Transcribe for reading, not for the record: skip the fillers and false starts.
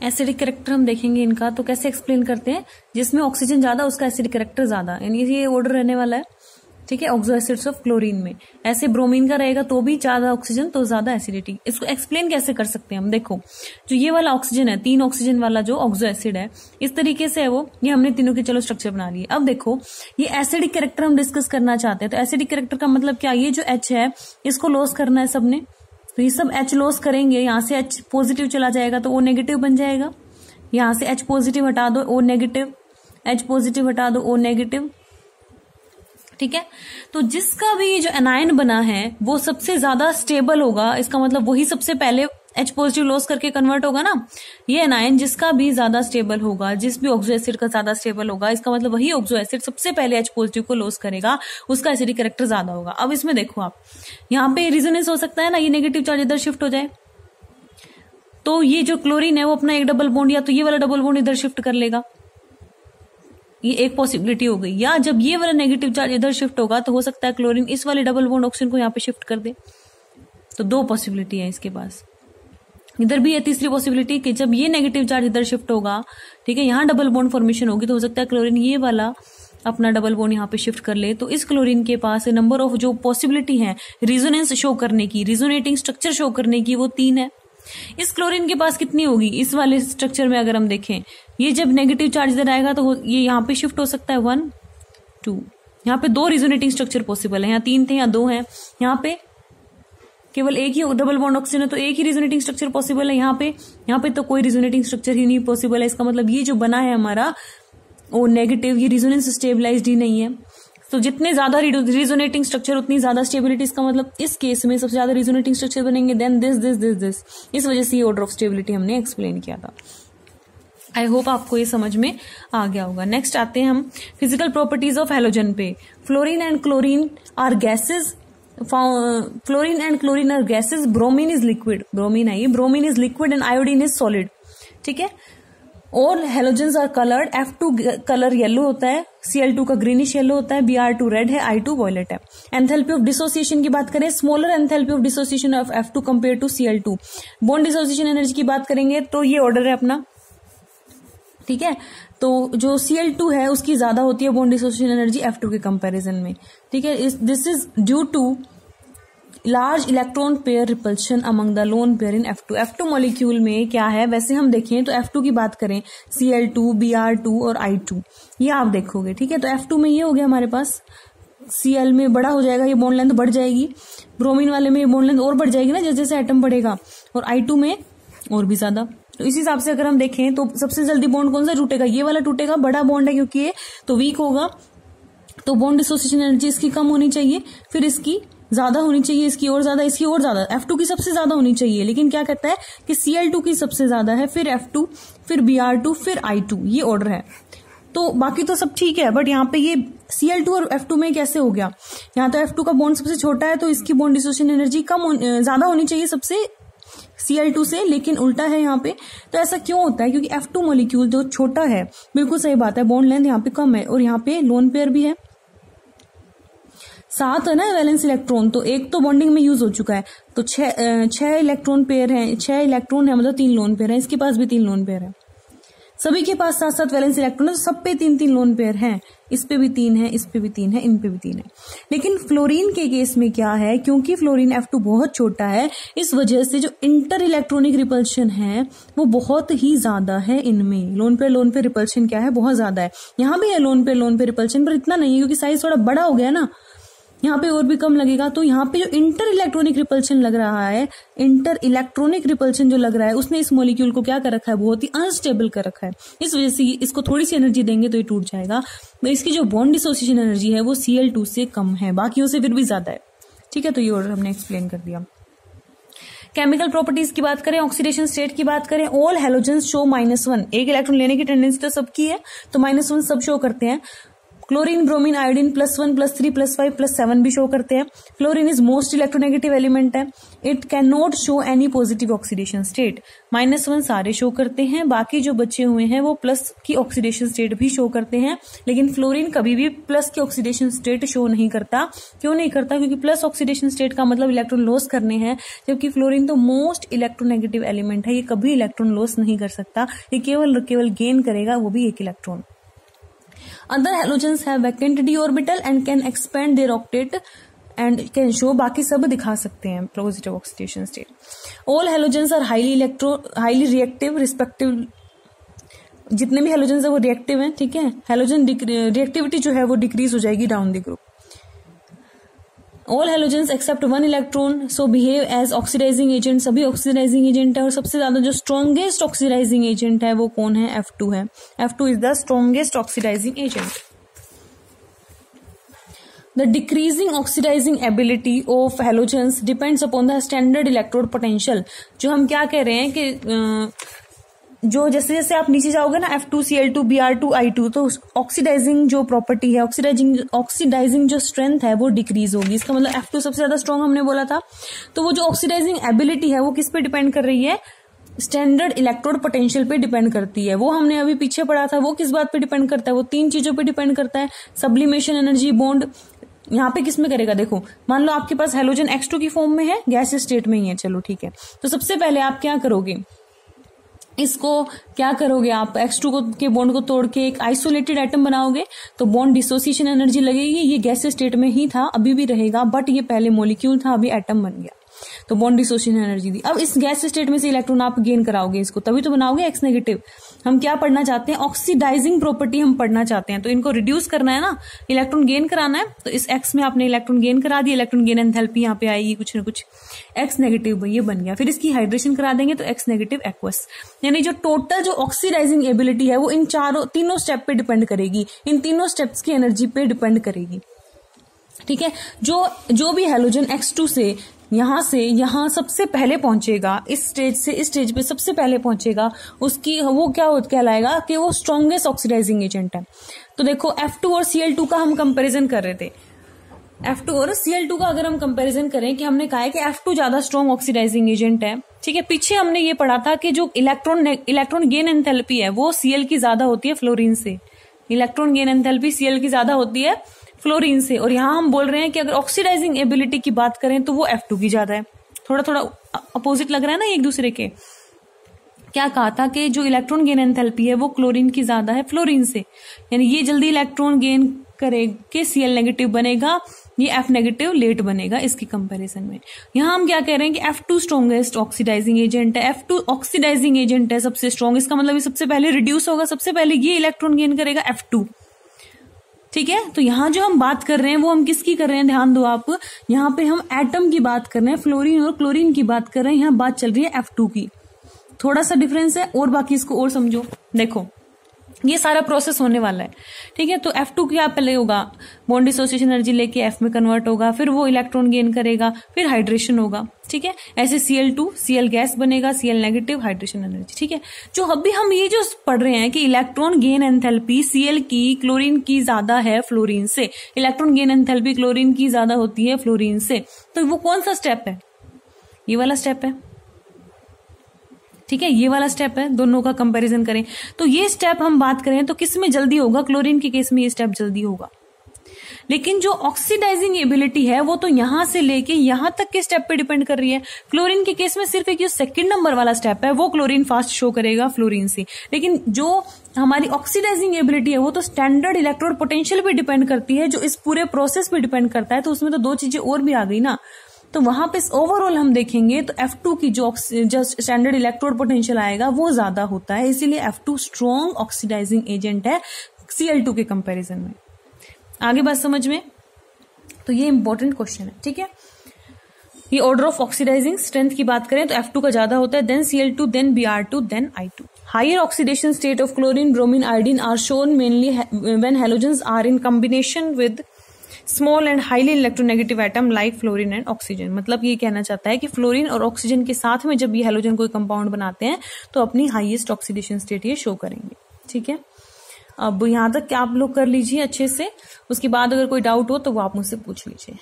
Acidic character हम देखेंगे इनका, तो कैसे एक्सप्लेन करते हैं, जिसमें ऑक्सीजन ज्यादा उसका एसिडिक कैरेक्टर ज्यादा, यानी ये ऑर्डर रहने वाला है, ठीक है, ऑक्सो एसिड्स ऑफ क्लोरीन में। ऐसे ब्रोमीन का रहेगा तो भी ज्यादा ऑक्सीजन तो ज्यादा एसिडिटी। इसको एक्सप्लेन कैसे कर सकते हैं हम, देखो जो ये वाला ऑक्सीजन है, 3 ऑक्सीजन वाला जो ऑक्सो एसिड है, इस तरीके से है वो, ये हमने तीनों के चलो स्ट्रक्चर बना लिए। अब देखो ये एसिडिक कैरेक्टर हम डिस्कस करना चाहते हैं, तो एसिडिक कैरेक्टर का मतलब क्या, ये जो H है इसको लॉस करना है सबने, तो ये सब H लॉस करेंगे, यहाँ से H पॉजिटिव चला जाएगा तो O नेगेटिव बन जाएगा, यहाँ से H पॉजिटिव हटा दो O नेगेटिव, H पॉजिटिव हटा दो O नेगेटिव, ठीक है। तो जिसका भी जो एनायन बना है वो सबसे ज्यादा स्टेबल होगा, इसका मतलब वही सबसे पहले H पॉजिटिव लॉस करके कन्वर्ट होगा ना, ये एनायन जिसका भी ज्यादा स्टेबल होगा, जिस भी ऑक्सो एसिड का ज्यादा स्टेबल होगा, इसका मतलब वही ऑक्सो एसिड सबसे पहले H पॉजिटिव को लॉस करेगा, उसका एसिडिक कैरेक्टर ज्यादा होगा। अब इसमें देखो आप, यहाँ पे रेजोनेंस हो सकता है ना, ये नेगेटिव चार्ज इधर शिफ्ट हो जाए, तो ये जो क्लोरीन है वो अपना एक डबल बॉन्ड या तो ये वाला डबल बॉन्ड इधर शिफ्ट कर लेगा, ये एक पॉसिबिलिटी हो गई। या जब ये वाला नेगेटिव चार्ज इधर शिफ्ट होगा तो हो सकता है क्लोरीन इस वाले डबल बॉन्ड ऑक्सीजन को यहाँ पे शिफ्ट कर दे। तो 2 पॉसिबिलिटी है इसके पास। इधर भी है तीसरी पॉसिबिलिटी कि जब ये नेगेटिव चार्ज इधर शिफ्ट होगा, ठीक है, यहाँ डबल बॉन्ड फॉर्मेशन होगी, तो हो सकता है क्लोरीन ये वाला अपना डबल बॉन्ड यहाँ पे शिफ्ट कर ले। तो इस क्लोरीन के पास नंबर ऑफ जो पॉसिबिलिटी है रिजोनेंस शो करने की, रिजोनेटिंग स्ट्रक्चर शो करने की, वो 3 है। इस क्लोरीन के पास कितनी होगी, इस वाले स्ट्रक्चर में अगर हम देखें, ये जब नेगेटिव चार्ज इधर आएगा तो ये यहाँ पे शिफ्ट हो सकता है 1 2, यहाँ पे 2 रिजोनेटिंग स्ट्रक्चर पॉसिबल है, यहाँ 3 थे यहाँ 2 हैं, यहाँ पे केवल एक ही डबल बॉन्ड ऑक्सीजन है तो एक ही रिजोनेटिंग स्ट्रक्चर पॉसिबल है, यहाँ पे तो कोई रिजोनेटिंग स्ट्रक्चर ही नहीं पॉसिबल है। इसका मतलब ये जो बना है हमारा वो नेगेटिव, ये रिजोनेंस स्टेबलाइज्ड ही नहीं है। तो जितने ज्यादा रिजोनेटिंग स्ट्रक्चर उतनी ज्यादा स्टेबिलिटी, इसका मतलब इस केस में सबसे ज्यादा रिजोनेटिंग स्ट्रक्चर बनेंगे देन दिस। इस वजह से ये ऑर्डर ऑफ स्टेबिलिटी हमने एक्सप्लेन किया था। आई होप आपको ये समझ में आ गया होगा। नेक्स्ट आते हैं हम फिजिकल प्रॉपर्टीज ऑफ हैलोजन पे। Fluorine and chlorine are gases, fluorine and chlorine are gases, bromine is liquid, bromine है ये, bromine is liquid and iodine is solid, ठीक है। और halogens are coloured, F2 colour yellow होता है, Cl2 का greenish yellow होता है, Br2 रेड है, I2 वॉयलेट है। एंथैल्पी ऑफ डिसोसिएशन की बात करें, smaller enthalpy of dissociation of F2 compare to Cl2। Bond dissociation energy की बात करेंगे तो ये ऑर्डर है अपना, ठीक है। तो जो Cl2 है उसकी ज्यादा होती है बॉन्ड डिसोसिएशन एनर्जी F2 के कंपैरिजन में, ठीक है। This is due to large electron pair repulsion among the lone pair in F2। F2 molecule में क्या है, वैसे हम देखें तो F2 की बात करें, Cl2, Br2 और I2, ये आप देखोगे, ठीक है। तो F2 में ये हो गया हमारे पास, Cl में बड़ा हो जाएगा, ये बॉन्ड लेंथ बढ़ जाएगी, ब्रोमीन वाले में ये बॉन्ड लेंथ और बढ़ जाएगी ना जैसे जैसे एटम बढ़ेगा, और I2 में और भी ज्यादा। तो इस हिसाब से अगर हम देखें तो सबसे जल्दी बॉन्ड कौन सा टूटेगा, ये वाला टूटेगा, बड़ा बॉन्ड है क्योंकि ये तो वीक होगा, तो बॉन्ड डिसोसिएशन एनर्जी इसकी कम होनी चाहिए, फिर इसकी ज्यादा होनी चाहिए, इसकी और ज्यादा, इसकी और ज्यादा, F2 की सबसे ज्यादा होनी चाहिए, लेकिन क्या कहता है कि Cl2 की सबसे ज्यादा है, फिर F2, फिर Br2, फिर I2, ये ऑर्डर है। तो बाकी तो सब ठीक है, बट यहाँ पे ये Cl2 और F2 में कैसे हो गया, यहाँ तो F2 का बॉन्ड सबसे छोटा है तो इसकी बॉन्ड डिसोसिएशन एनर्जी ज्यादा होनी चाहिए सबसे Cl2 से, लेकिन उल्टा है यहाँ पे। तो ऐसा क्यों होता है, क्योंकि F2 मॉलिक्यूल जो छोटा है, बिल्कुल सही बात है, बॉन्ड लेंथ यहाँ पे कम है, और यहाँ पे लोन पेयर भी है, 7 है ना वैलेंस इलेक्ट्रॉन, तो एक तो बॉन्डिंग में यूज हो चुका है, तो 6 इलेक्ट्रॉन पेयर है, 6 इलेक्ट्रॉन है, मतलब 3 लोन पेयर है, इसके पास भी 3 लोन पेयर है, सभी के पास 7-7 वैलेंस इलेक्ट्रॉन है, तो सब पे 3-3 लोन पेयर हैं, इस पे भी 3 है, इस पे भी 3 है, इन पे भी 3 है। लेकिन फ्लोरीन के केस में क्या है, क्योंकि फ्लोरीन F2 बहुत छोटा है, इस वजह से जो इंटर इलेक्ट्रॉनिक रिपल्शन है वो बहुत ही ज्यादा है इनमें, लोन पे रिपल्शन क्या है, बहुत ज्यादा है। यहाँ भी है लोन पे रिपल्शन, पर इतना नहीं है क्योंकि साइज थोड़ा बड़ा हो गया ना, यहाँ पे और भी कम लगेगा। तो यहाँ पे जो इंटर इलेक्ट्रॉनिक रिपल्शन लग रहा है, इंटर इलेक्ट्रॉनिक रिपल्शन जो लग रहा है, उसने इस मॉलिक्यूल को क्या कर रखा है, बहुत ही अनस्टेबल कर रखा है, इस वजह से इसको थोड़ी सी एनर्जी देंगे तो ये टूट जाएगा। तो इसकी जो बॉन्ड डिसोसिएशन एनर्जी है वो Cl2 से कम है, बाकियों से फिर भी ज्यादा है, ठीक है। तो ये ऑर्डर हमने एक्सप्लेन कर दिया। केमिकल प्रॉपर्टीज की बात करें, ऑक्सीडेशन स्टेट की बात करें, ऑल हैलोजेंस शो -1, एक इलेक्ट्रॉन लेने की टेंडेंसी तो सबकी है, तो -1 सब शो करते हैं। क्लोरीन, ब्रोमीन, आयोडीन +1, +3, +5, +7 भी शो करते हैं। Fluorine is most electronegative element है। It can not show any positive oxidation state. -1 सारे शो करते हैं, बाकी जो बचे हुए हैं वो प्लस की ऑक्सीडेशन स्टेट भी शो करते हैं, लेकिन फ्लोरीन कभी भी प्लस की ऑक्सीडेशन स्टेट शो नहीं करता। क्यों नहीं करता? क्योंकि प्लस ऑक्सीडेशन स्टेट का मतलब इलेक्ट्रॉन लॉस करने हैं, जबकि फ्लोरीन तो मोस्ट इलेक्ट्रोनेगेटिव एलिमेंट है, ये कभी इलेक्ट्रॉन लॉस नहीं कर सकता, ये केवल गेन करेगा, वो भी एक electron. Other halogens have vacant d orbital and can expand their octet and can show, बाकी सब दिखा सकते हैं positive oxidation state. All halogens are highly reactive respective, जितने भी halogens है वो reactive हैं, ठीक है। halogen reactivity जो है वो decrease हो जाएगी down the group. All halogens except one electron so behave as oxidizing agent, सभी oxidizing agent है, और सबसे ज्यादा जो strongest oxidizing agent है वो कौन है? F2 है। F2 is the strongest oxidizing agent. The decreasing oxidizing ability of halogens depends upon the standard electrode potential. जो हम क्या कह रहे हैं कि जो जैसे जैसे आप नीचे जाओगे ना F2Cl2 Br2 I2, तो ऑक्सीडाइजिंग जो प्रॉपर्टी है, ऑक्सीडाइजिंग जो स्ट्रेंथ है वो डिक्रीज होगी। इसका मतलब F2 सबसे ज्यादा स्ट्रॉन्ग हमने बोला था। तो वो जो ऑक्सीडाइजिंग एबिलिटी है वो किस पे डिपेंड कर रही है? स्टैंडर्ड इलेक्ट्रोड पोटेंशियल पे डिपेंड करती है। वो हमने अभी पीछे पढ़ा था, वो किस बात पे डिपेंड करता है? वो 3 चीजों पे डिपेंड करता है। सब्लिमेशन एनर्जी, बॉन्ड, यहाँ पे किस में करेगा? देखो, मान लो आपके पास हेलोजन X2 की फॉर्म में है, गैस स्टेट में ही है, चलो ठीक है। तो सबसे पहले आप क्या करोगे? इसको क्या करोगे आप? X2 के बॉन्ड को तोड़ के एक आइसोलेटेड एटम बनाओगे, तो बॉन्ड डिसोसिएशन एनर्जी लगेगी। ये गैस स्टेट में ही था, अभी भी रहेगा, बट ये पहले मॉलिक्यूल था, अभी एटम बन गया, तो बॉन्ड डिसोसिएशन एनर्जी दी। अब इस गैस स्टेट में से इलेक्ट्रॉन आप गेन कराओगे इसको, तभी तो बनाओगे X नेगेटिव। हम क्या पढ़ना चाहते हैं? ऑक्सीडाइजिंग प्रॉपर्टी हम पढ़ना चाहते हैं, तो इनको रिड्यूस करना है ना, इलेक्ट्रॉन गेन कराना है। तो इस X में आपने इलेक्ट्रॉन गेन करा दिया, इलेक्ट्रॉन गेन एंथैल्पी यहाँ पे आएगी कुछ ना कुछ, X नेगेटिव ये बन गया। फिर इसकी हाइड्रेशन करा देंगे तो X नेगेटिव एक्वस। यानी जो टोटल जो ऑक्सीडाइजिंग एबिलिटी है वो इन तीनों स्टेप पे डिपेंड करेगी, इन तीनों स्टेप्स की एनर्जी पे डिपेंड करेगी, ठीक है। जो भी हेलोजन X2 से यहां सबसे पहले पहुंचेगा, इस स्टेज से इस स्टेज पे सबसे पहले पहुंचेगा, उसकी वो क्या कहलाएगा कि वो स्ट्रॉन्गेस्ट ऑक्सीडाइजिंग एजेंट है। तो देखो F2 और Cl2 का हम कंपैरिजन कर रहे थे। F2 और Cl2 का अगर हम कंपैरिजन करें कि हमने कहा है कि F2 ज्यादा स्ट्रॉन्ग ऑक्सीडाइजिंग एजेंट है, ठीक है। पीछे हमने ये पढ़ा था कि जो इलेक्ट्रॉन गेन एंथैल्पी है वो Cl की ज्यादा होती है फ्लोरीन से, इलेक्ट्रॉन गेन एंथैल्पी Cl की ज्यादा होती है फ्लोरीन से। और यहां हम बोल रहे हैं कि अगर ऑक्सीडाइजिंग एबिलिटी की बात करें तो वो F2 की ज्यादा है। थोड़ा थोड़ा अपोजिट लग रहा है ना एक दूसरे के। क्या कहा था कि जो इलेक्ट्रॉन गेन एंथैल्पी है वो क्लोरीन की ज्यादा है फ्लोरीन से, यानी ये जल्दी इलेक्ट्रॉन गेन करेगा, Cl नेगेटिव बनेगा, ये F नेगेटिव लेट बनेगा इसकी कंपैरिजन में। यहां हम क्या कह रहे हैं कि F2 स्ट्रॉन्गेस्ट ऑक्सीडाइजिंग एजेंट है, F2 ऑक्सीडाइजिंग एजेंट है सबसे स्ट्रॉन्ग। इसका मतलब ये सबसे पहले रिड्यूस होगा, सबसे पहले ये इलेक्ट्रॉन गेन करेगा F2, ठीक है। तो यहां जो हम बात कर रहे हैं वो हम किसकी कर रहे हैं? ध्यान दो आप, यहां पे हम एटम की बात कर रहे हैं, फ्लोरीन और क्लोरीन की बात कर रहे हैं। यहां बात चल रही है F2 की। थोड़ा सा डिफरेंस है, और बाकी इसको और समझो। देखो ये सारा प्रोसेस होने वाला है, ठीक है। तो F2 क्या पहले होगा? बॉन्ड डिसोसिएशन एनर्जी लेके F में कन्वर्ट होगा, फिर वो इलेक्ट्रॉन गेन करेगा, फिर हाइड्रेशन होगा, ठीक है। ऐसे Cl2 Cl गैस बनेगा, Cl नेगेटिव, हाइड्रेशन एनर्जी, ठीक है। जो अभी हम ये जो पढ़ रहे हैं कि इलेक्ट्रॉन गेन एंथैल्पी Cl की क्लोरीन की ज्यादा है फ्लोरीन से, इलेक्ट्रॉन गेन एंथैल्पी क्लोरीन की ज्यादा होती है फ्लोरीन से, तो वो कौन सा स्टेप है? ये वाला स्टेप है, ठीक है। ये वाला स्टेप है, दोनों का कंपैरिजन करें तो ये स्टेप हम बात करें तो किस में जल्दी होगा? क्लोरीन के केस में ये स्टेप जल्दी होगा। लेकिन जो ऑक्सीडाइजिंग एबिलिटी है वो तो यहां से लेके यहां तक के स्टेप पे डिपेंड कर रही है। क्लोरीन के केस में सिर्फ एक जो सेकंड नंबर वाला स्टेप है वो क्लोरीन फास्ट शो करेगा फ्लोरीन से, लेकिन जो हमारी ऑक्सीडाइजिंग एबिलिटी है वो तो स्टैंडर्ड इलेक्ट्रोड पोटेंशियल पे डिपेंड करती है, जो इस पूरे प्रोसेस पे डिपेंड करता है। तो उसमें तो 2 चीजें और भी आ गई ना, तो वहां पे ओवरऑल हम देखेंगे तो F2 की जो स्टैंडर्ड इलेक्ट्रोड पोटेंशियल आएगा वो ज्यादा होता है, इसीलिए F2 स्ट्रॉन्ग ऑक्सीडाइजिंग एजेंट है Cl2 के कंपैरिजन में। आगे बात समझ में? तो ये इंपॉर्टेंट क्वेश्चन है, ठीक है। ये ऑर्डर ऑफ ऑक्सीडाइजिंग स्ट्रेंथ की बात करें तो F2 का ज्यादा होता है, then Cl2, then Br2, then I2। Higher oxidation state of chlorine, bromine, iodine are shown mainly when halogens are in combination with small and highly electronegative atom like fluorine and oxygen. मतलब ये कहना चाहता है कि fluorine और oxygen के साथ में जब ये हेलोजन कोई कंपाउंड बनाते हैं तो अपनी हाईएस्ट ऑक्सीडेशन स्टेट ये शो करेंगे, ठीक है। अब यहाँ तक आप लोग कर लीजिए अच्छे से, उसके बाद अगर कोई डाउट हो तो वो आप मुझसे पूछ लीजिए।